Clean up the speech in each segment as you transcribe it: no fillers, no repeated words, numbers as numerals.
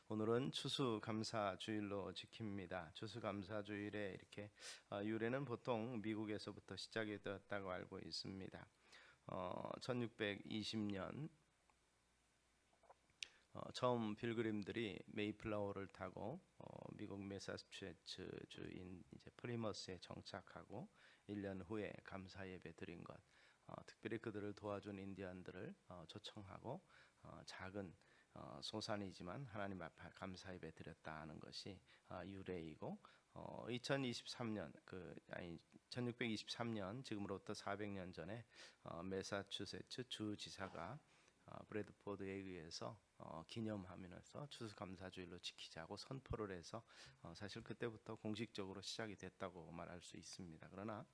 오늘은 추수감사주일로 지킵니다. 추수감사주일에 이렇게 유래는 보통 미국에서부터 시작이 되었다고 알고 있습니다. 1620년 처음 필그림들이 메이플라워를 타고 미국 매사추세츠 주인 이제 프리머스에 정착하고 1년 후에 감사 예배 드린 것, 특별히 그들을 도와준 인디언들을 초청하고 작은 소산이지만 하나님 앞에 감사 예배 드렸다는 것이 유래이고 2023년 1623년 지금으로부터 400년 전에 매사추세츠 주지사가 브래드포드에 의해서 기념하면서 추수감사주일로 지키자고 선포를 해서 사실 그때부터 공식적으로 시작이 됐다고 말할 수 있습니다. 그러나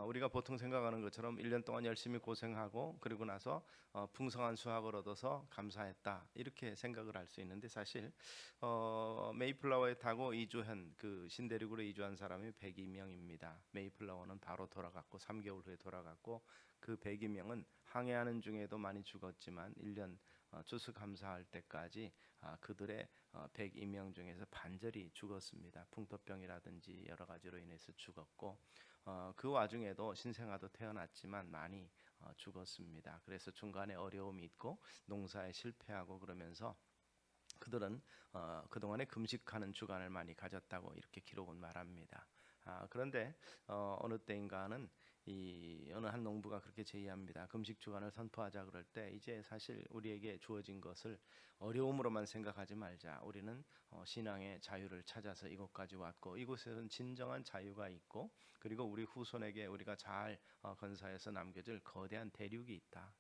우리가 보통 생각하는 것처럼 1년 동안 열심히 고생하고 그리고 나서 풍성한 수확을 얻어서 감사했다 이렇게 생각을 할 수 있는데 사실 메이플라워에 타고 이주한 그 신대륙으로 이주한 사람이 102명입니다. 메이플라워는 바로 돌아갔고 3개월 후에 돌아갔고 그 102명은 항해하는 중에도 많이 죽었지만 1년 추수감사할 때까지 그들의 102명 중에서 반절이 죽었습니다. 풍토병이라든지 여러 가지로 인해서 죽었고 그 와중에도 신생아도 태어났지만 많이 죽었습니다. 그래서 중간에 어려움이 있고 농사에 실패하고 그러면서 그들은 그동안에 금식하는 주간을 많이 가졌다고 이렇게 기록은 말합니다. 그런데 어느 때인가는 어느 한 농부가 그렇게 제의합니다. 금식 주간을 선포하자 그럴 때 이제 사실 우리에게 주어진 것을 어려움으로만 생각하지 말자. 우리는 신앙의 자유를 찾아서 이곳까지 왔고 이곳에는 진정한 자유가 있고 그리고 우리 후손에게 우리가 잘 건사해서 남겨줄 거대한 대륙이 있다.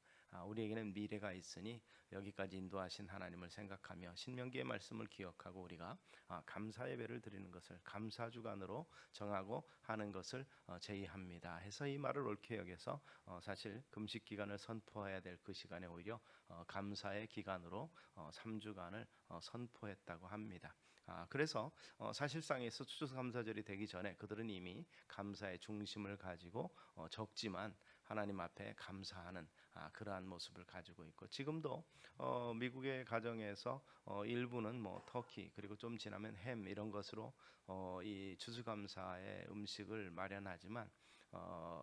우리에게는 미래가 있으니 여기까지 인도하신 하나님을 생각하며 신명기의 말씀을 기억하고 우리가 감사 예배를 드리는 것을 감사주간으로 정하고 하는 것을 제의합니다. 해서 이 말을 옳게 여겨서 사실 금식 기간을 선포해야 될 그 시간에 오히려 감사의 기간으로 3주간을 선포했다고 합니다. 그래서 사실상에서 추수감사절이 되기 전에 그들은 이미 감사의 중심을 가지고 적지만 하나님 앞에 감사하는 그러한 모습을 가지고 있고 지금도 미국의 가정에서 일부는 뭐 터키 그리고 좀 지나면 햄 이런 것으로 이 추수감사의 음식을 마련하지만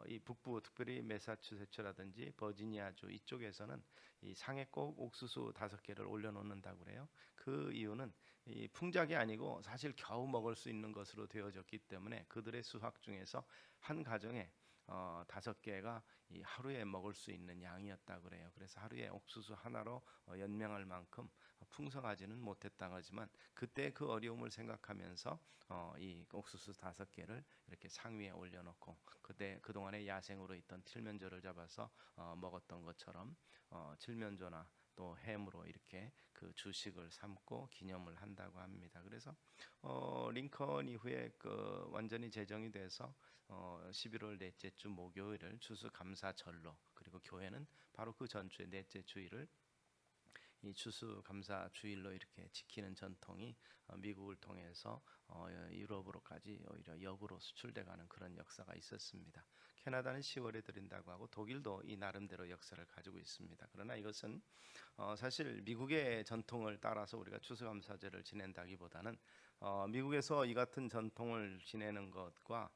이 북부 특별히 매사추세츠라든지 버지니아주 이쪽에서는 이 상에 꼭 옥수수 5개를 올려놓는다고 그래요. 그 이유는 이 풍작이 아니고 사실 겨우 먹을 수 있는 것으로 되어졌기 때문에 그들의 수확 중에서 한 가정에 5개가 이 하루에 먹을 수 있는 양이었다 그래요. 그래서 하루에 옥수수 하나로 연명할 만큼 풍성하지는 못했다고 하지만 그때 그 어려움을 생각하면서 이 옥수수 5개를 이렇게 상 위에 올려놓고 그때 그동안에 야생으로 있던 칠면조를 잡아서 먹었던 것처럼 칠면조나 또 햄으로 이렇게 그 주식을 삼고 기념을 한다고 합니다. 그래서 링컨 이후에 그 완전히 제정이 돼서 11월 넷째 주 목요일을 추수감사절로 그리고 교회는 바로 그 전주의 넷째 주일을 이 추수감사 주일로 이렇게 지키는 전통이 미국을 통해서 유럽으로까지 오히려 역으로 수출돼가는 그런 역사가 있었습니다. 캐나다는 10월에 드린다고 하고 독일도 이 나름대로 역사를 가지고 있습니다. 그러나 이것은 사실 미국의 전통을 따라서 우리가 추수감사절을 지낸다기보다는 미국에서 이 같은 전통을 지내는 것과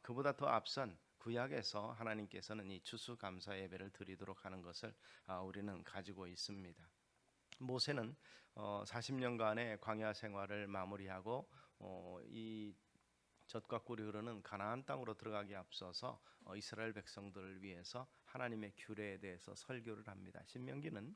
그보다 더 앞선 구약에서 하나님께서는 이 추수감사 예배를 드리도록 하는 것을 우리는 가지고 있습니다. 모세는 40년간의 광야 생활을 마무리하고 이 젖과 꿀이 흐르는 가나안 땅으로 들어가기 앞서서 이스라엘 백성들을 위해서 하나님의 규례에 대해서 설교를 합니다. 신명기는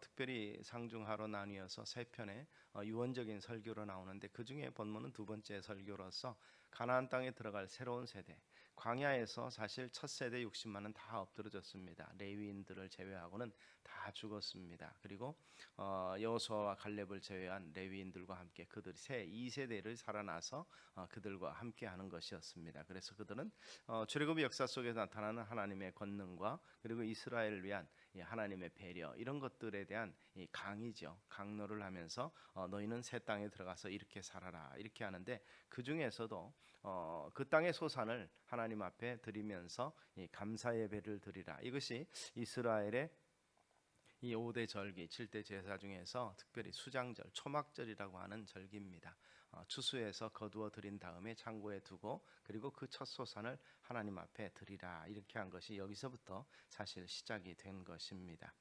특별히 상중하로 나뉘어서 3편의 유언적인 설교로 나오는데 그 중에 본문은 2번째 설교로서 가나안 땅에 들어갈 새로운 세대, 광야에서 사실 첫 세대 60만은 다 엎드러졌습니다. 레위인들을 제외하고는 다 죽었습니다. 그리고 여호수아와 갈렙을 제외한 레위인들과 함께 그들이 2세대를 살아나서 그들과 함께하는 것이었습니다. 그래서 그들은 출애굽의 역사 속에 나타나는 하나님의 권능과 그리고 이스라엘을 위한 하나님의 배려 이런 것들에 대한 강의죠. 강로를 하면서 너희는 새 땅에 들어가서 이렇게 살아라 이렇게 하는데 그 중에서도 그 땅의 소산을 하나님 앞에 드리면서 감사 예배를 드리라. 이것이 이스라엘의 이 5대 절기, 7대 제사 중에서 특별히 수장절, 초막절이라고 하는 절기입니다. 추수해서 거두어 드린 다음에 창고에 두고 그리고 그 첫 소산을 하나님 앞에 드리라, 이렇게 한 것이 여기서부터 사실 시작이 된 것입니다.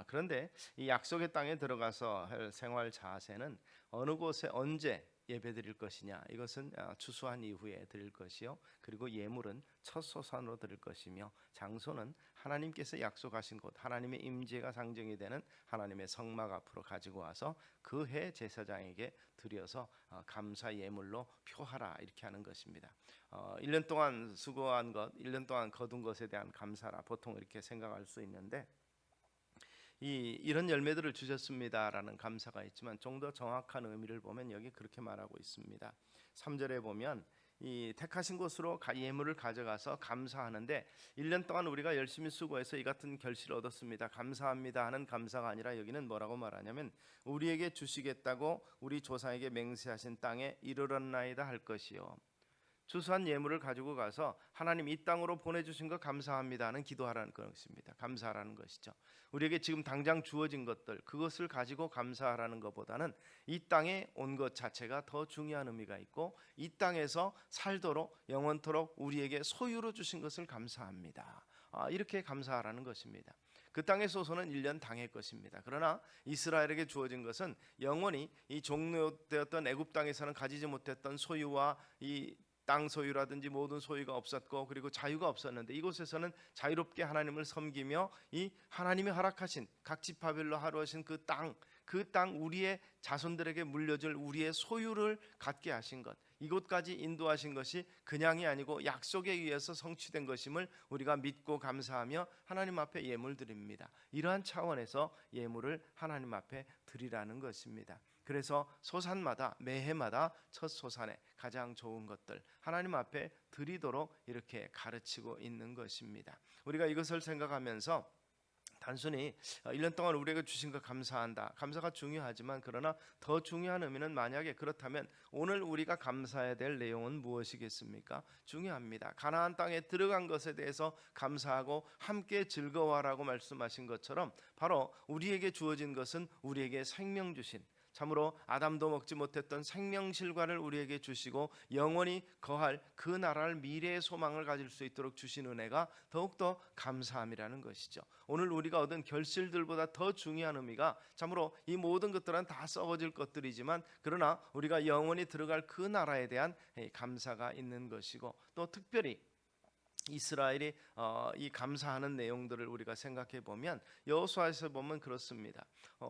그런데 이 약속의 땅에 들어가서 할 생활 자세는 어느 곳에 언제 예배 드릴 것이냐, 이것은 추수한 이후에 드릴 것이요, 그리고 예물은 첫 소산으로 드릴 것이며, 장소는 하나님께서 약속하신 곳, 하나님의 임재가 상징이 되는 하나님의 성막 앞으로 가지고 와서 그 해 제사장에게 드려서 감사 예물로 표하라, 이렇게 하는 것입니다. 1년 동안 수고한 것, 1년 동안 거둔 것에 대한 감사라, 보통 이렇게 생각할 수 있는데, 이런 열매들을 주셨습니다라는 감사가 있지만 좀 더 정확한 의미를 보면 여기 그렇게 말하고 있습니다. 3절에 보면 이 택하신 곳으로 예물을 가져가서 감사하는데, 1년 동안 우리가 열심히 수고해서 이 같은 결실을 얻었습니다, 감사합니다 하는 감사가 아니라 여기는 뭐라고 말하냐면, 우리에게 주시겠다고 우리 조상에게 맹세하신 땅에 이르렀나이다 할 것이요, 추수한 예물을 가지고 가서 하나님 이 땅으로 보내주신 것 감사합니다 하는 기도하라는 것입니다. 감사하라는 것이죠. 우리에게 지금 당장 주어진 것들, 그것을 가지고 감사하라는 것보다는 이 땅에 온 것 자체가 더 중요한 의미가 있고, 이 땅에서 살도록 영원토록 우리에게 소유로 주신 것을 감사합니다, 이렇게 감사하라는 것입니다. 그 땅의 소소는 1년 당의 것입니다. 그러나 이스라엘에게 주어진 것은 영원히 이 종료되었던 애굽 땅에서는 가지지 못했던 소유와 이 땅 소유라든지 모든 소유가 없었고, 그리고 자유가 없었는데, 이곳에서는 자유롭게 하나님을 섬기며 이 하나님이 허락하신 각 지파별로 하루하신 그 땅 우리의 자손들에게 물려줄 우리의 소유를 갖게 하신 것, 이곳까지 인도하신 것이 그냥이 아니고 약속에 의해서 성취된 것임을 우리가 믿고 감사하며 하나님 앞에 예물 드립니다. 이러한 차원에서 예물을 하나님 앞에 드리라는 것입니다. 그래서 소산마다, 매해마다 첫 소산에 가장 좋은 것들 하나님 앞에 드리도록 이렇게 가르치고 있는 것입니다. 우리가 이것을 생각하면서 단순히 1년 동안 우리에게 주신 것 감사한다, 감사가 중요하지만, 그러나 더 중요한 의미는, 만약에 그렇다면 오늘 우리가 감사해야 될 내용은 무엇이겠습니까? 중요합니다. 가나안 땅에 들어간 것에 대해서 감사하고 함께 즐거워하라고 말씀하신 것처럼, 바로 우리에게 주어진 것은 우리에게 생명 주신, 참으로 아담도 먹지 못했던 생명실과를 우리에게 주시고 영원히 거할 그 나라를, 미래의 소망을 가질 수 있도록 주신 은혜가 더욱더 감사함이라는 것이죠. 오늘 우리가 얻은 결실들보다 더 중요한 의미가, 참으로 이 모든 것들은 다 썩어질 것들이지만, 그러나 우리가 영원히 들어갈 그 나라에 대한 감사가 있는 것이고, 또 특별히 이스라엘이 이 감사하는 내용들을 우리가 생각해 보면, 여호수아에서 보면 그렇습니다.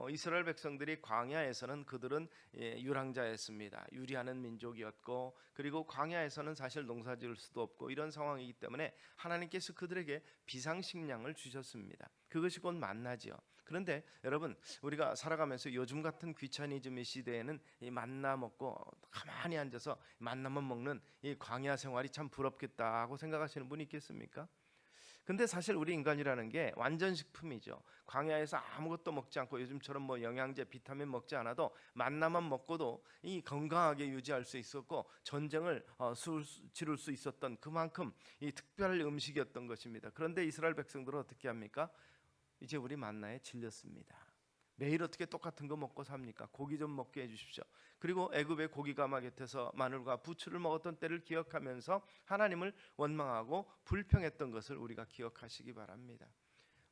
이스라엘 백성들이 광야에서는 그들은 유랑자였습니다. 유리하는 민족이었고, 그리고 광야에서는 사실 농사 지을 수도 없고 이런 상황이기 때문에 하나님께서 그들에게 비상식량을 주셨습니다. 그것이 곧 만나지요. 그런데 여러분, 우리가 살아가면서 요즘 같은 귀차니즘의 시대에는 이 만나 먹고 가만히 앉아서 만나만 먹는 이 광야 생활이 참 부럽겠다 하고 생각하시는 분이 있겠습니까? 근데 사실 우리 인간이라는 게 완전 식품이죠. 광야에서 아무것도 먹지 않고 요즘처럼 뭐 영양제, 비타민 먹지 않아도 만나만 먹고도 이 건강하게 유지할 수 있었고, 전쟁을 치룰 수 있었던 그만큼 이 특별한 음식이었던 것입니다. 그런데 이스라엘 백성들은 어떻게 합니까? 이제 우리 만나에 질렸습니다. 매일 어떻게 똑같은 거 먹고 삽니까? 고기 좀 먹게 해주십시오. 그리고 애굽의 고기 가마 곁에서 마늘과 부추를 먹었던 때를 기억하면서 하나님을 원망하고 불평했던 것을 우리가 기억하시기 바랍니다.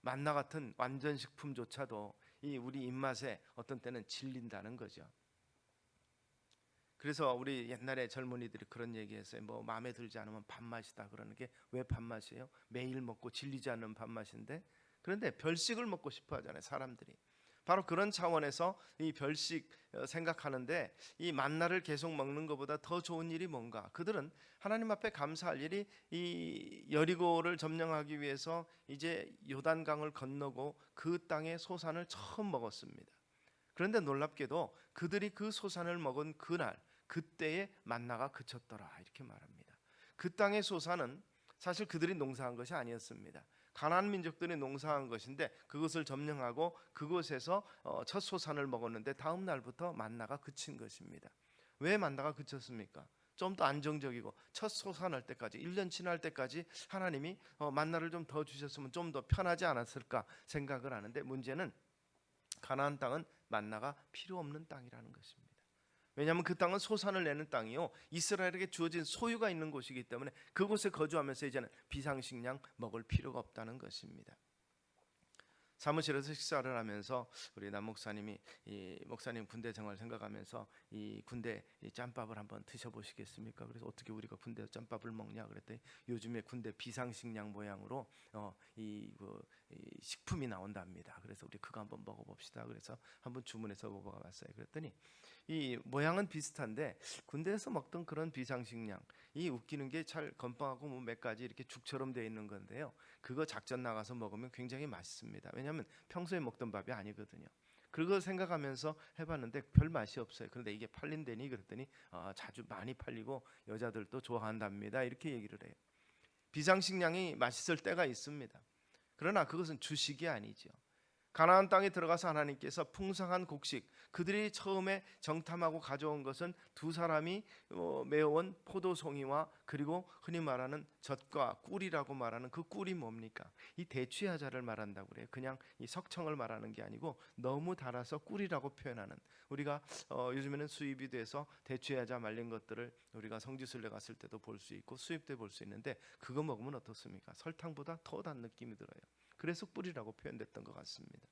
만나 같은 완전 식품조차도 이 우리 입맛에 어떤 때는 질린다는 거죠. 그래서 우리 옛날에 젊은이들이 그런 얘기했어요. 뭐 마음에 들지 않으면 밥맛이다 그러는 게, 왜 밥맛이에요? 매일 먹고 질리지 않는 밥맛인데. 그런데 별식을 먹고 싶어 하잖아요, 사람들이. 바로 그런 차원에서 이 별식 생각하는데, 이 만나를 계속 먹는 것보다 더 좋은 일이 뭔가? 그들은 하나님 앞에 감사할 일이, 이 여리고를 점령하기 위해서 이제 요단강을 건너고 그 땅의 소산을 처음 먹었습니다. 그런데 놀랍게도 그들이 그 소산을 먹은 그날, 그때의 만나가 그쳤더라, 이렇게 말합니다. 그 땅의 소산은 사실 그들이 농사한 것이 아니었습니다. 가나안 민족들이 농사한 것인데, 그것을 점령하고 그곳에서 첫 소산을 먹었는데 다음 날부터 만나가 그친 것입니다. 왜 만나가 그쳤습니까? 좀 더 안정적이고 첫 소산할 때까지, 1년 지날 때까지 하나님이 만나를 좀 더 주셨으면 좀 더 편하지 않았을까 생각을 하는데, 문제는 가나안 땅은 만나가 필요 없는 땅이라는 것입니다. 왜냐하면 그 땅은 소산을 내는 땅이요, 이스라엘에게 주어진 소유가 있는 곳이기 때문에 그곳에 거주하면서 이제는 비상식량 먹을 필요가 없다는 것입니다. 사무실에서 식사를 하면서 우리 남 목사님이 이 목사님 군대 생활 생각하면서 이 군대 이 짬밥을 한번 드셔보시겠습니까? 그래서 어떻게 우리가 군대 짬밥을 먹냐 그랬더니 요즘에 군대 비상식량 모양으로 이 식품이 나온답니다. 그래서 우리 그거 한번 먹어봅시다. 그래서 한번 주문해서 먹어봤어요. 그랬더니 이 모양은 비슷한데 군대에서 먹던 그런 비상식량, 이 웃기는 게 잘 건빵하고 뭐 몇 가지 이렇게 죽처럼 되어 있는 건데요, 그거 작전 나가서 먹으면 굉장히 맛있습니다. 왜냐하면 평소에 먹던 밥이 아니거든요. 그거 생각하면서 해봤는데 별 맛이 없어요. 그런데 이게 팔린다니 그랬더니 자주 많이 팔리고 여자들도 좋아한답니다. 이렇게 얘기를 해요. 비상식량이 맛있을 때가 있습니다. 그러나 그것은 주식이 아니죠. 가나안 땅에 들어가서 하나님께서 풍성한 곡식, 그들이 처음에 정탐하고 가져온 것은 두 사람이 메어온 포도송이와 그리고 흔히 말하는 젖과 꿀이라고 말하는 그 꿀이 뭡니까? 이 대추야자를 말한다고 그래요. 그냥 이 석청을 말하는 게 아니고 너무 달아서 꿀이라고 표현하는, 우리가 요즘에는 수입이 돼서 대추야자 말린 것들을 우리가 성지순례 갔을 때도 볼 수 있고 수입 때 볼 수 있는데, 그거 먹으면 어떻습니까? 설탕보다 더 단 느낌이 들어요. 그래서 꿀이라고 표현됐던 것 같습니다.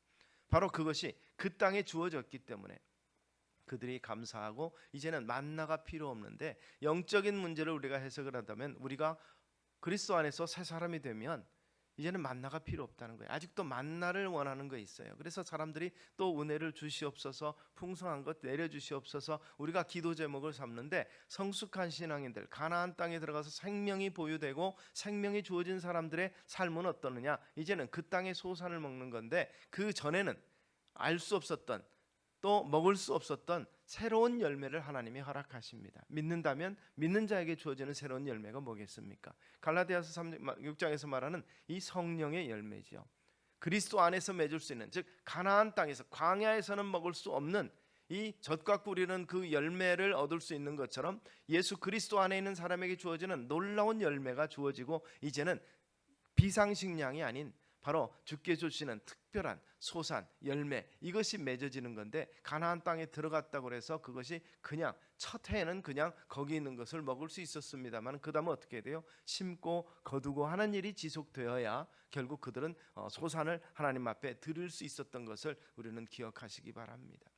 바로 그것이 그 땅에 주어졌기 때문에 그들이 감사하고 이제는 만나가 필요 없는데, 영적인 문제를 우리가 해석을 한다면 우리가 그리스도 안에서 새 사람이 되면 이제는 만나가 필요 없다는 거예요. 아직도 만나를 원하는 거 있어요. 그래서 사람들이 또 은혜를 주시옵소서, 풍성한 것 내려주시옵소서, 우리가 기도 제목을 삼는데, 성숙한 신앙인들, 가나안 땅에 들어가서 생명이 보유되고 생명이 주어진 사람들의 삶은 어떠느냐? 이제는 그 땅의 소산을 먹는 건데, 그 전에는 알 수 없었던, 또 먹을 수 없었던 새로운 열매를 하나님이 허락하십니다. 믿는다면 믿는 자에게 주어지는 새로운 열매가 뭐겠습니까? 갈라디아서 6장에서 말하는 이 성령의 열매지요. 그리스도 안에서 맺을 수 있는, 즉 가나안 땅에서, 광야에서는 먹을 수 없는 이 젖과 꿀이는 그 열매를 얻을 수 있는 것처럼 예수 그리스도 안에 있는 사람에게 주어지는 놀라운 열매가 주어지고, 이제는 비상식량이 아닌 바로 주께 주시는 특별한 소산, 열매, 이것이 맺어지는 건데, 가나안 땅에 들어갔다고 해서 그것이 그냥 첫 해에는 그냥 거기 있는 것을 먹을 수 있었습니다만, 그 다음에 어떻게 돼요? 심고 거두고 하는 일이 지속되어야 결국 그들은 소산을 하나님 앞에 드릴 수 있었던 것을 우리는 기억하시기 바랍니다.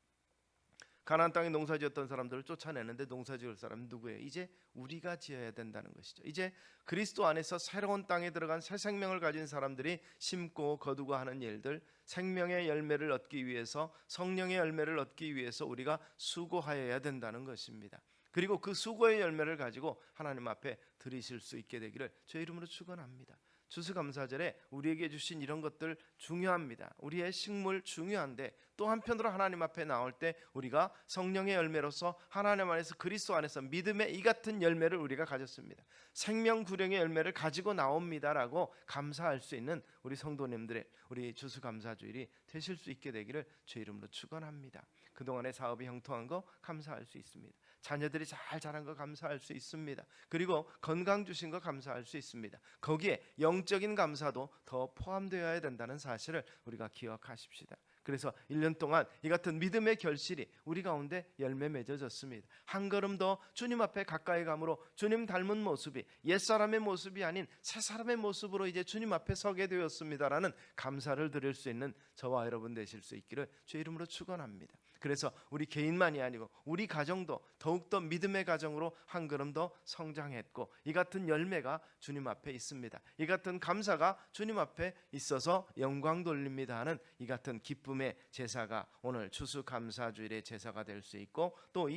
가나안 땅에 농사 지었던 사람들을 쫓아내는데 농사 지을 사람은 누구예요? 이제 우리가 지어야 된다는 것이죠. 이제 그리스도 안에서 새로운 땅에 들어간 새 생명을 가진 사람들이 심고 거두고 하는 일들, 생명의 열매를 얻기 위해서, 성령의 열매를 얻기 위해서 우리가 수고하여야 된다는 것입니다. 그리고 그 수고의 열매를 가지고 하나님 앞에 드리실 수 있게 되기를 주의 이름으로 축원합니다. 추수감사절에 우리에게 주신 이런 것들 중요합니다. 우리의 식물 중요한데, 또 한편으로 하나님 앞에 나올 때 우리가 성령의 열매로서 하나님 안에서 그리스도 안에서 믿음의 이 같은 열매를 우리가 가졌습니다. 생명구령의 열매를 가지고 나옵니다라고 감사할 수 있는 우리 성도님들의 우리 추수감사주일이 되실 수 있게 되기를 주의 이름으로 축원합니다. 그동안의 사업이 형통한 거 감사할 수 있습니다. 자녀들이 잘 자란 거 감사할 수 있습니다. 그리고 건강 주신 거 감사할 수 있습니다. 거기에 영적인 감사도 더 포함되어야 된다는 사실을 우리가 기억하십시다. 그래서 1년 동안 이 같은 믿음의 결실이 우리 가운데 열매 맺어졌습니다. 한 걸음 더 주님 앞에 가까이 감으로 주님 닮은 모습이 옛사람의 모습이 아닌 새사람의 모습으로 이제 주님 앞에 서게 되었습니다라는 감사를 드릴 수 있는 저와 여러분 되실 수 있기를 주의 이름으로 축원합니다. 그래서 우리 개인만이 아니고 우리 가정도 더욱더 믿음의 가정으로 한 걸음 더 성장했고, 이 같은 열매가 주님 앞에 있습니다. 이 같은 감사가 주님 앞에 있어서 영광 돌립니다 하는 이 같은 기쁨의 제사가 오늘 추수감사주일의 제사가 될 수 있고, 또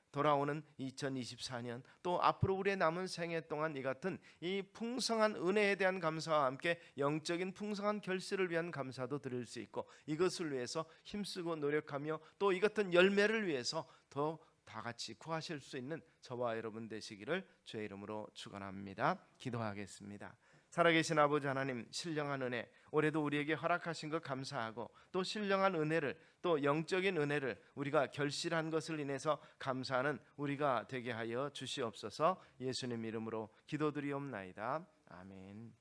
돌아오는 2024년, 또 앞으로 우리의 남은 생애 동안 이 같은 이 풍성한 은혜에 대한 감사와 함께 영적인 풍성한 결실을 위한 감사도 드릴 수 있고, 이것을 위해서 힘쓰고 노력하며 또 이 같은 열매를 위해서 더 다 같이 구하실 수 있는 저와 여러분 되시기를 주의 이름으로 축원합니다. 기도하겠습니다. 살아계신 아버지 하나님, 신령한 은혜 올해도 우리에게 허락하신 것 감사하고, 또 신령한 은혜를, 또 영적인 은혜를 우리가 결실한 것을 인해서 감사하는 우리가 되게 하여 주시옵소서. 예수님 이름으로 기도드리옵나이다. 아멘.